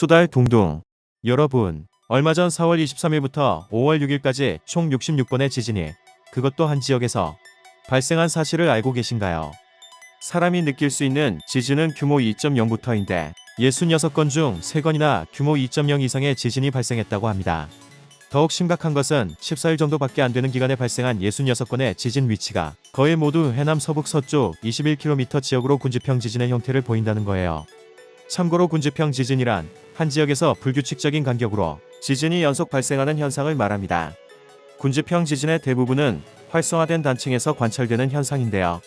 수달 둥둥. 여러분, 얼마 전 4월 23일부터 5월 6일까지 총 66번의 지진이, 그것도 한 지역에서 발생한 사실을 알고 계신가요? 사람이 느낄 수 있는 지진은 규모 2.0부터인데 66건 중 3건이나 규모 2.0 이상의 지진이 발생했다고 합니다. 더욱 심각한 것은 14일 정도밖에 안 되는 기간에 발생한 66건의 지진 위치가 거의 모두 해남 서북 서쪽 21km 지역으로 군지평 지진의 형태를 보인다는 거예요. 참고로 군지평 지진이란 한 지역에서 불규칙적인 간격으로 지진이 연속 발생하는 현상을 말합니다. 군지평 지진의 대부분은 활성화된 단층에서 관찰되는 현상인데요.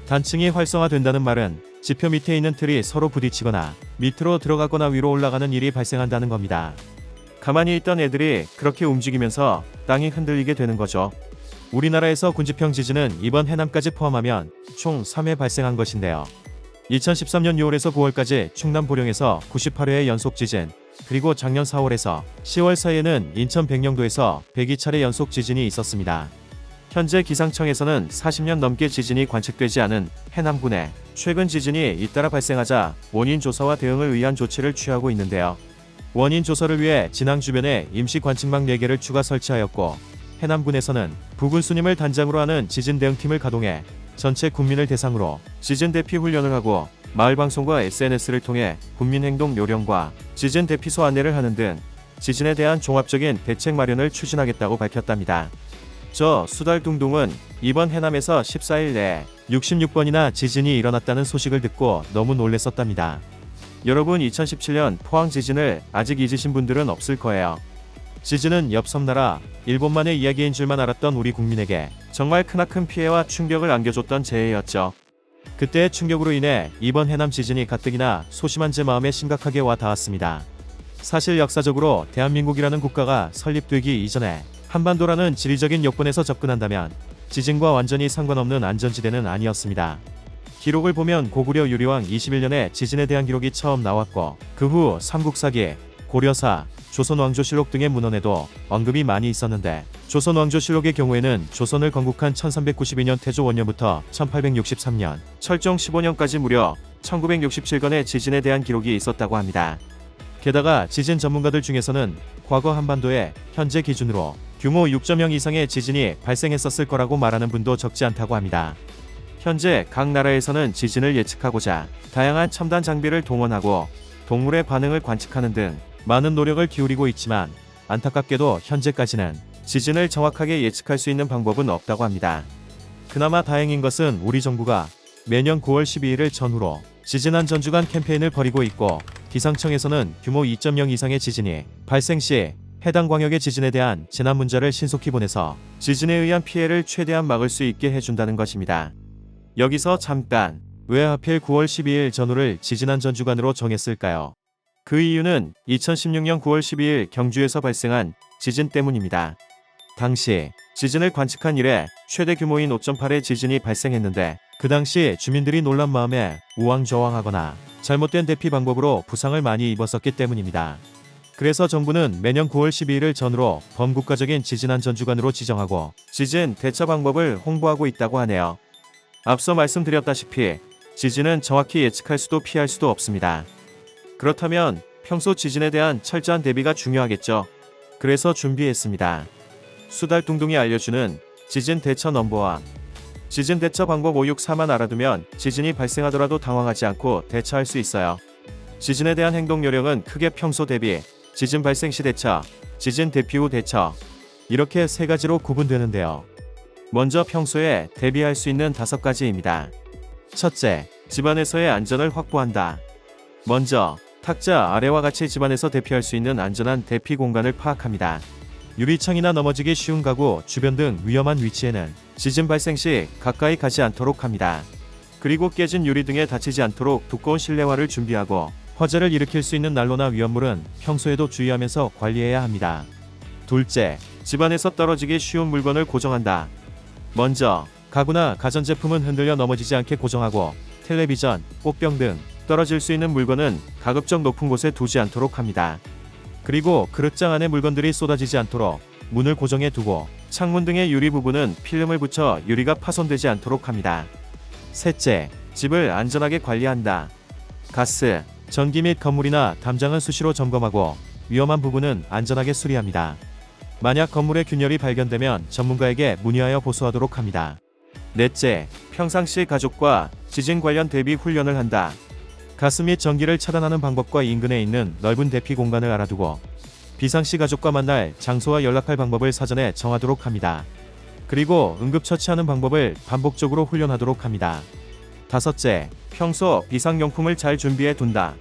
단층이 활성화된다는 말은 지표 밑에 있는 틀이 서로 부딪히거나 밑으로 들어가거나 위로 올라가는 일이 발생한다는 겁니다. 가만히 있던 애들이 그렇게 움직이면서 땅이 흔들리게 되는 거죠. 우리나라에서 군지평 지진은 이번 해남까지 포함하면 총 3회 발생한 것인데요. 2013년 6월에서 9월까지 충남 보령에서 98회의 연속 지진, 그리고 작년 4월에서 10월 사이에는 인천 백령도에서 102차례 연속 지진이 있었습니다. 현재 기상청에서는 40년 넘게 지진이 관측되지 않은 해남군에 최근 지진이 잇따라 발생하자 원인 조사와 대응을 위한 조치를 취하고 있는데요. 원인 조사를 위해 진앙 주변에 임시 관측망 4개를 추가 설치하였고, 해남군에서는 부군 수님을 단장으로 하는 지진 대응팀을 가동해 전체 국민을 대상으로 지진 대피 훈련을 하고 마을방송과 SNS를 통해 국민행동 요령과 지진 대피소 안내를 하는 등 지진에 대한 종합적인 대책 마련을 추진하겠다고 밝혔답니다. 저 수달둥둥은 이번 해남에서 14일 내에 66번이나 지진이 일어났다는 소식을 듣고 너무 놀랬었답니다. 여러분, 2017년 포항 지진을 아직 잊으신 분들은 없을 거예요. 지진은 옆 섬나라 일본만의 이야기인 줄만 알았던 우리 국민에게 정말 크나큰 피해와 충격을 안겨줬던 재해였죠. 그때의 충격으로 인해 이번 해남 지진이 가뜩이나 소심한 제 마음에 심각하게 와 닿았습니다. 사실 역사적으로 대한민국이라는 국가가 설립되기 이전에 한반도라는 지리적인 여건에서 접근한다면 지진과 완전히 상관없는 안전지대는 아니었습니다. 기록을 보면 고구려 유리왕 21년에 지진에 대한 기록이 처음 나왔고, 그 후 삼국사기, 고려사, 조선왕조실록 등의 문헌에도 언급이 많이 있었는데, 조선왕조실록의 경우에는 조선을 건국한 1392년 태조 원년부터 1863년 철종 15년까지 무려 1967건의 지진에 대한 기록이 있었다고 합니다. 게다가 지진 전문가들 중에서는 과거 한반도에 현재 기준으로 규모 6.0 이상의 지진이 발생했었을 거라고 말하는 분도 적지 않다고 합니다. 현재 각 나라에서는 지진을 예측하고자 다양한 첨단 장비를 동원하고 동물의 반응을 관측하는 등 많은 노력을 기울이고 있지만, 안타깝게도 현재까지는 지진을 정확하게 예측할 수 있는 방법은 없다고 합니다. 그나마 다행인 것은 우리 정부가 매년 9월 12일을 전후로 지진 안전주간 캠페인을 벌이고 있고, 기상청에서는 규모 2.0 이상의 지진이 발생 시 해당 광역의 지진에 대한 재난 문자를 신속히 보내서 지진에 의한 피해를 최대한 막을 수 있게 해준다는 것입니다. 여기서 잠깐, 왜 하필 9월 12일 전후를 지진안전주간으로 정했을까요? 그 이유는 2016년 9월 12일 경주에서 발생한 지진 때문입니다. 당시 지진을 관측한 이래 최대 규모인 5.8의 지진이 발생했는데, 그 당시 주민들이 놀란 마음에 우왕좌왕하거나 잘못된 대피 방법으로 부상을 많이 입었었기 때문입니다. 그래서 정부는 매년 9월 12일을 전후로 범국가적인 지진안전주간으로 지정하고 지진 대처 방법을 홍보하고 있다고 하네요. 앞서 말씀드렸다시피 지진은 정확히 예측할 수도 피할 수도 없습니다. 그렇다면 평소 지진에 대한 철저한 대비가 중요하겠죠. 그래서 준비했습니다. 수달둥둥이 알려주는 지진 대처 넘버와 지진 대처 방법 564만 알아두면 지진이 발생하더라도 당황하지 않고 대처할 수 있어요. 지진에 대한 행동 요령은 크게 평소 대비, 지진 발생 시 대처, 지진 대피 후 대처, 이렇게 3가지로 구분되는데요. 먼저 평소에 대비할 수 있는 5가지입니다. 첫째, 집안에서의 안전을 확보한다. 먼저 탁자 아래와 같이 집안에서 대피할 수 있는 안전한 대피 공간을 파악합니다. 유리창이나 넘어지기 쉬운 가구 주변 등 위험한 위치에는 지진 발생 시 가까이 가지 않도록 합니다. 그리고 깨진 유리 등에 다치지 않도록 두꺼운 실내화를 준비하고, 화재를 일으킬 수 있는 난로나 위험물은 평소에도 주의하면서 관리해야 합니다. 둘째, 집안에서 떨어지기 쉬운 물건을 고정한다. 먼저 가구나 가전제품은 흔들려 넘어지지 않게 고정하고, 텔레비전, 꽃병 등 떨어질 수 있는 물건은 가급적 높은 곳에 두지 않도록 합니다. 그리고 그릇장 안에 물건들이 쏟아지지 않도록 문을 고정해 두고, 창문 등의 유리 부분은 필름을 붙여 유리가 파손되지 않도록 합니다. 셋째, 집을 안전하게 관리한다. 가스, 전기 및 건물이나 담장은 수시로 점검하고 위험한 부분은 안전하게 수리합니다. 만약 건물에 균열이 발견되면 전문가에게 문의하여 보수하도록 합니다. 넷째, 평상시 가족과 지진 관련 대비 훈련을 한다. 가스 및 전기를 차단하는 방법과 인근에 있는 넓은 대피 공간을 알아두고 비상시 가족과 만날 장소와 연락할 방법을 사전에 정하도록 합니다. 그리고 응급처치하는 방법을 반복적으로 훈련하도록 합니다. 다섯째, 평소 비상용품을 잘 준비해 둔다.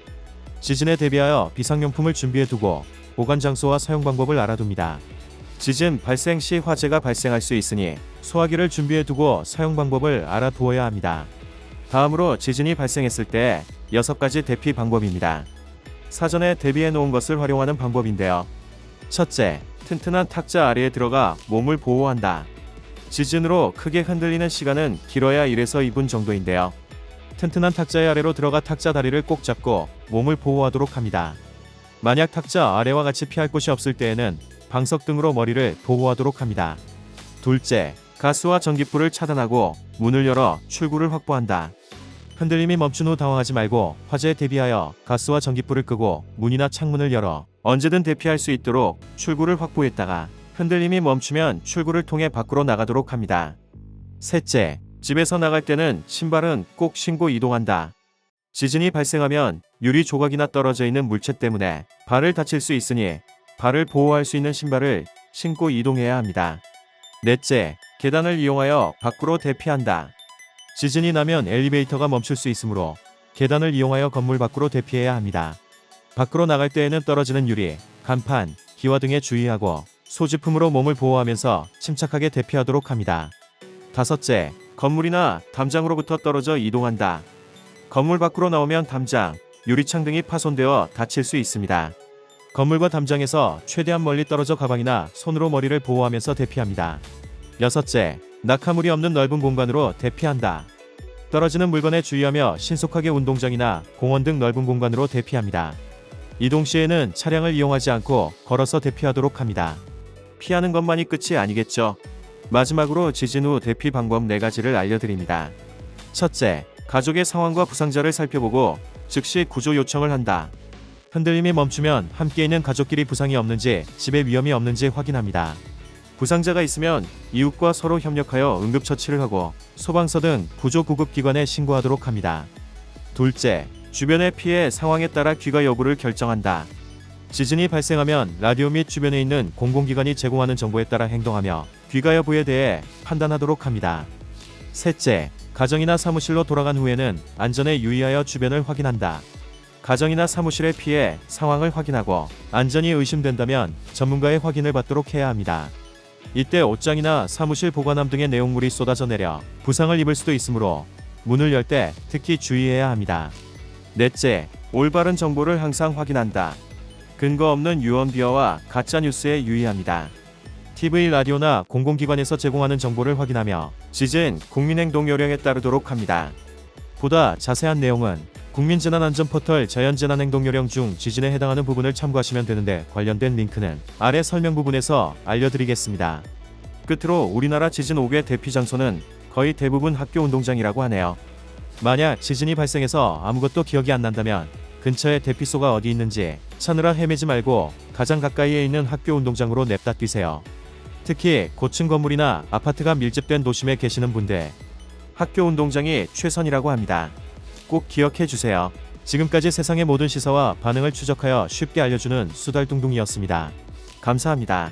지진에 대비하여 비상용품을 준비해 두고 보관 장소와 사용 방법을 알아둡니다. 지진 발생 시 화재가 발생할 수 있으니 소화기를 준비해 두고 사용 방법을 알아두어야 합니다. 다음으로 지진이 발생했을 때 6가지 대피 방법입니다. 사전에 대비해 놓은 것을 활용하는 방법인데요. 첫째, 튼튼한 탁자 아래에 들어가 몸을 보호한다. 지진으로 크게 흔들리는 시간은 길어야 1에서 2분 정도인데요. 튼튼한 탁자의 아래로 들어가 탁자 다리를 꼭 잡고 몸을 보호하도록 합니다. 만약 탁자 아래와 같이 피할 곳이 없을 때에는 방석 등으로 머리를 보호하도록 합니다. 둘째, 가스와 전기불을 차단하고 문을 열어 출구를 확보한다. 흔들림이 멈춘 후 당황하지 말고 화재에 대비하여 가스와 전기불을 끄고 문이나 창문을 열어 언제든 대피할 수 있도록 출구를 확보했다가 흔들림이 멈추면 출구를 통해 밖으로 나가도록 합니다. 셋째, 집에서 나갈 때는 신발은 꼭 신고 이동한다. 지진이 발생하면 유리 조각이나 떨어져 있는 물체 때문에 발을 다칠 수 있으니 발을 보호할 수 있는 신발을 신고 이동해야 합니다. 넷째, 계단을 이용하여 밖으로 대피한다. 지진이 나면 엘리베이터가 멈출 수 있으므로 계단을 이용하여 건물 밖으로 대피해야 합니다. 밖으로 나갈 때에는 떨어지는 유리, 간판, 기와 등에 주의하고 소지품으로 몸을 보호하면서 침착하게 대피하도록 합니다. 다섯째, 건물이나 담장으로부터 떨어져 이동한다. 건물 밖으로 나오면 담장, 유리창 등이 파손되어 다칠 수 있습니다. 건물과 담장에서 최대한 멀리 떨어져 가방이나 손으로 머리를 보호하면서 대피합니다. 여섯째, 낙하물이 없는 넓은 공간으로 대피한다. 떨어지는 물건에 주의하며 신속하게 운동장이나 공원 등 넓은 공간으로 대피합니다. 이동 시에는 차량을 이용하지 않고 걸어서 대피하도록 합니다. 피하는 것만이 끝이 아니겠죠. 마지막으로 지진 후 대피 방법 4가지를 알려드립니다. 첫째, 가족의 상황과 부상자를 살펴보고 즉시 구조 요청을 한다. 흔들림이 멈추면 함께 있는 가족끼리 부상이 없는지, 집에 위험이 없는지 확인합니다. 부상자가 있으면 이웃과 서로 협력하여 응급처치를 하고 소방서 등 구조구급기관에 신고하도록 합니다. 둘째, 주변의 피해 상황에 따라 귀가 여부를 결정한다. 지진이 발생하면 라디오 및 주변에 있는 공공기관이 제공하는 정보에 따라 행동하며 귀가 여부에 대해 판단하도록 합니다. 셋째, 가정이나 사무실로 돌아간 후에는 안전에 유의하여 주변을 확인한다. 가정이나 사무실의 피해 상황을 확인하고 안전이 의심된다면 전문가의 확인을 받도록 해야 합니다. 이때 옷장이나 사무실 보관함 등의 내용물이 쏟아져 내려 부상을 입을 수도 있으므로 문을 열 때 특히 주의해야 합니다. 넷째, 올바른 정보를 항상 확인한다. 근거 없는 유언 비어와 가짜 뉴스에 유의합니다. TV, 라디오나 공공기관에서 제공하는 정보를 확인하며 지진 국민행동 요령에 따르도록 합니다. 보다 자세한 내용은 국민재난안전포털 자연재난행동요령 중 지진에 해당하는 부분을 참고하시면 되는데 관련된 링크는 아래 설명 부분에서 알려드리겠습니다. 끝으로 우리나라 지진 5개 대피 장소는 거의 대부분 학교 운동장이라고 하네요. 만약 지진이 발생해서 아무것도 기억이 안 난다면 근처에 대피소가 어디 있는지 찾느라 헤매지 말고 가장 가까이에 있는 학교 운동장으로 냅다 뛰세요. 특히 고층 건물이나 아파트가 밀집된 도심에 계시는 분들, 학교 운동장이 최선이라고 합니다. 꼭 기억해 주세요. 지금까지 세상의 모든 시사와 반응을 추적하여 쉽게 알려주는 수달둥둥이었습니다. 감사합니다.